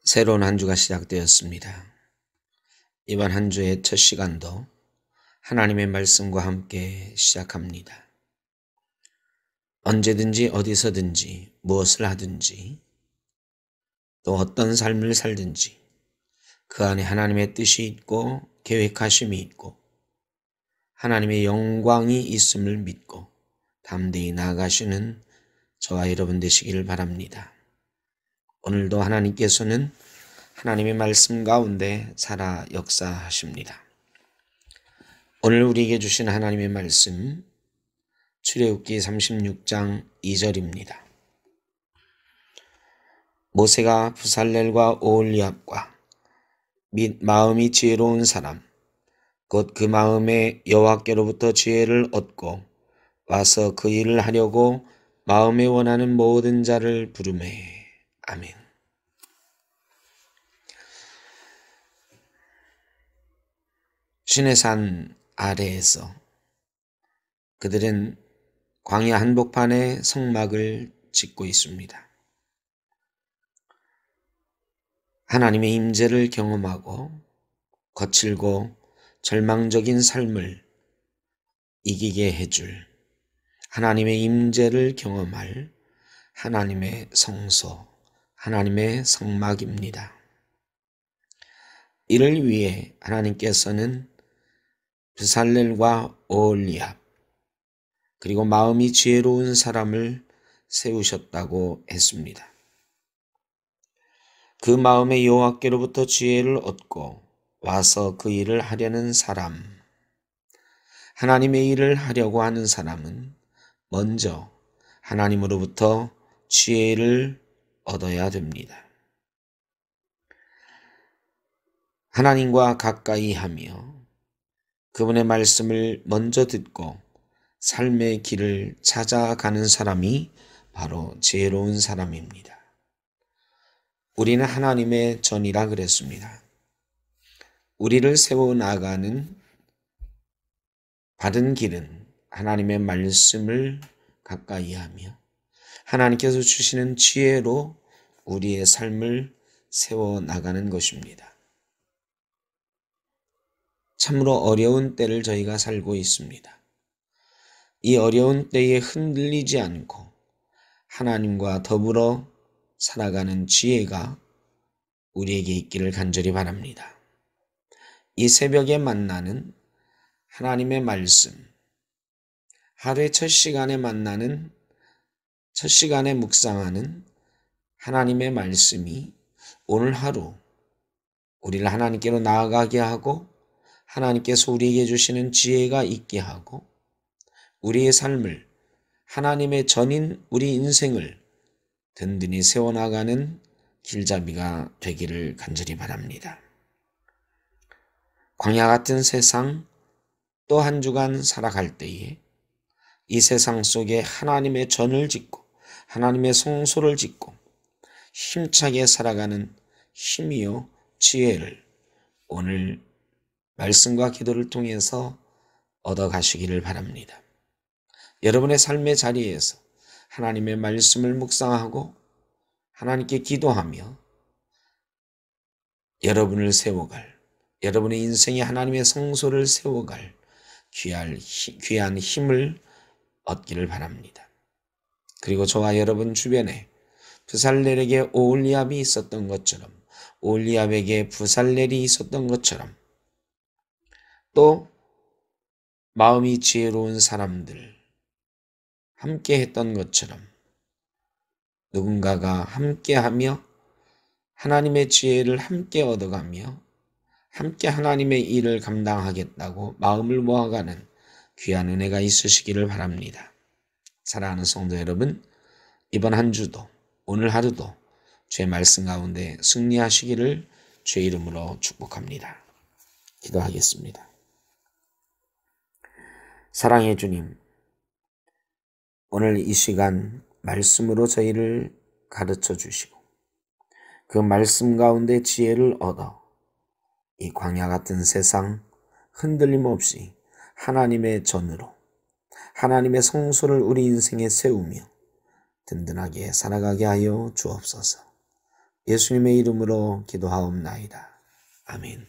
새로운 한 주가 시작되었습니다. 이번 한 주의 첫 시간도 하나님의 말씀과 함께 시작합니다. 언제든지 어디서든지 무엇을 하든지 또 어떤 삶을 살든지 그 안에 하나님의 뜻이 있고 계획하심이 있고 하나님의 영광이 있음을 믿고 담대히 나아가시는 저와 여러분 되시기를 바랍니다. 오늘도 하나님께서는 하나님의 말씀 가운데 살아 역사하십니다. 오늘 우리에게 주신 하나님의 말씀 출애굽기 36장 2절입니다. 모세가 부살렐과 오홀리압과 및 마음이 지혜로운 사람 곧 그 마음에 여호와께로부터 지혜를 얻고 와서 그 일을 하려고 마음에 원하는 모든 자를 부르매. 아멘. 시내산 아래에서 그들은 광야 한복판에 성막을 짓고 있습니다. 하나님의 임재를 경험하고 거칠고 절망적인 삶을 이기게 해줄 하나님의 임재를 경험할 하나님의 성소, 하나님의 성막입니다. 이를 위해 하나님께서는 부살렐과 오홀리압 그리고 마음이 지혜로운 사람을 세우셨다고 했습니다. 그 마음에 여호와께로부터 지혜를 얻고 와서 그 일을 하려는 사람, 하나님의 일을 하려고 하는 사람은 먼저 하나님으로부터 지혜를 얻어야 됩니다. 하나님과 가까이 하며 그분의 말씀을 먼저 듣고 삶의 길을 찾아가는 사람이 바로 지혜로운 사람입니다. 우리는 하나님의 전이라 그랬습니다. 우리를 세워나가는 바른 길은 하나님의 말씀을 가까이 하며 하나님께서 주시는 지혜로 우리의 삶을 세워나가는 것입니다. 참으로 어려운 때를 저희가 살고 있습니다. 이 어려운 때에 흔들리지 않고 하나님과 더불어 살아가는 지혜가 우리에게 있기를 간절히 바랍니다. 이 새벽에 만나는 하나님의 말씀, 하루의 첫 시간에 만나는 첫 시간에 묵상하는 하나님의 말씀이 오늘 하루 우리를 하나님께로 나아가게 하고 하나님께서 우리에게 주시는 지혜가 있게 하고 우리의 삶을 하나님의 전인 우리 인생을 든든히 세워나가는 길잡이가 되기를 간절히 바랍니다. 광야 같은 세상 또 한 주간 살아갈 때에 이 세상 속에 하나님의 전을 짓고 하나님의 성소를 짓고 힘차게 살아가는 힘이요 지혜를 오늘 말씀과 기도를 통해서 얻어가시기를 바랍니다. 여러분의 삶의 자리에서 하나님의 말씀을 묵상하고 하나님께 기도하며 여러분을 세워갈, 여러분의 인생에 하나님의 성소를 세워갈 귀한 힘을 얻기를 바랍니다. 그리고 저와 여러분 주변에 부살렐에게 오홀리압이 있었던 것처럼 오홀리압에게 부살렐이 있었던 것처럼 또 마음이 지혜로운 사람들 함께 했던 것처럼 누군가가 함께하며 하나님의 지혜를 함께 얻어가며 함께 하나님의 일을 감당하겠다고 마음을 모아가는 귀한 은혜가 있으시기를 바랍니다. 사랑하는 성도 여러분, 이번 한 주도 오늘 하루도 주의 말씀 가운데 승리하시기를 주의 이름으로 축복합니다. 기도하겠습니다. 사랑의 주님, 오늘 이 시간 말씀으로 저희를 가르쳐 주시고 그 말씀 가운데 지혜를 얻어 이 광야 같은 세상 흔들림 없이 하나님의 전으로 하나님의 성소를 우리 인생에 세우며 든든하게 살아가게 하여 주옵소서. 예수님의 이름으로 기도하옵나이다. 아멘.